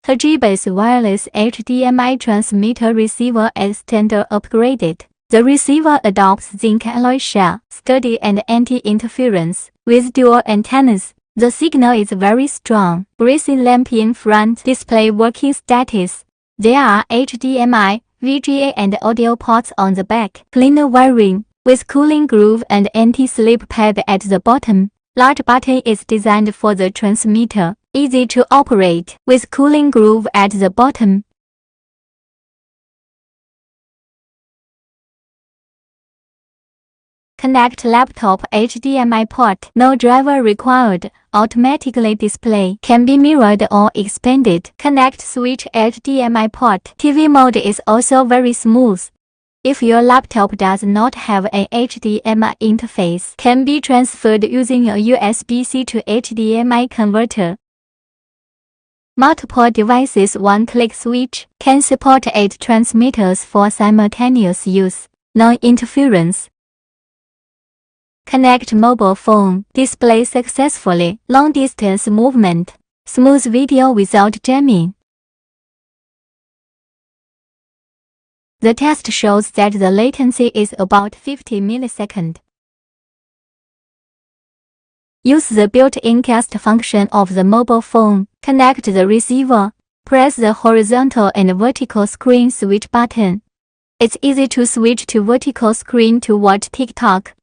Hagibis wireless HDMI transmitter receiver is standard upgraded. The receiver adopts zinc alloy shell, sturdy and anti-interference, with dual antennas. The signal is very strong. Greasy lamp in front display working status. There are HDMI, VGA and audio ports on the back. Cleaner wiring, with cooling groove and anti-slip pad at the bottom. Large button is designed for the transmitter, easy to operate, with cooling groove at the bottom. Connect laptop HDMI port. No driver required. Automatically display. Can be mirrored or expanded. Connect switch HDMI port. TV mode is also very smooth. If your laptop does not have an HDMI interface, can be transferred using a USB-C to HDMI converter. Multiple devices one-click switch can support 8 transmitters for simultaneous use. No interference. Connect mobile phone. Display successfully. Long distance movement. Smooth video without jamming. The test shows that the latency is about 50 milliseconds. Use the built-in cast function of the mobile phone. Connect the receiver. Press the horizontal and vertical screen switch button. It's easy to switch to vertical screen to watch TikTok.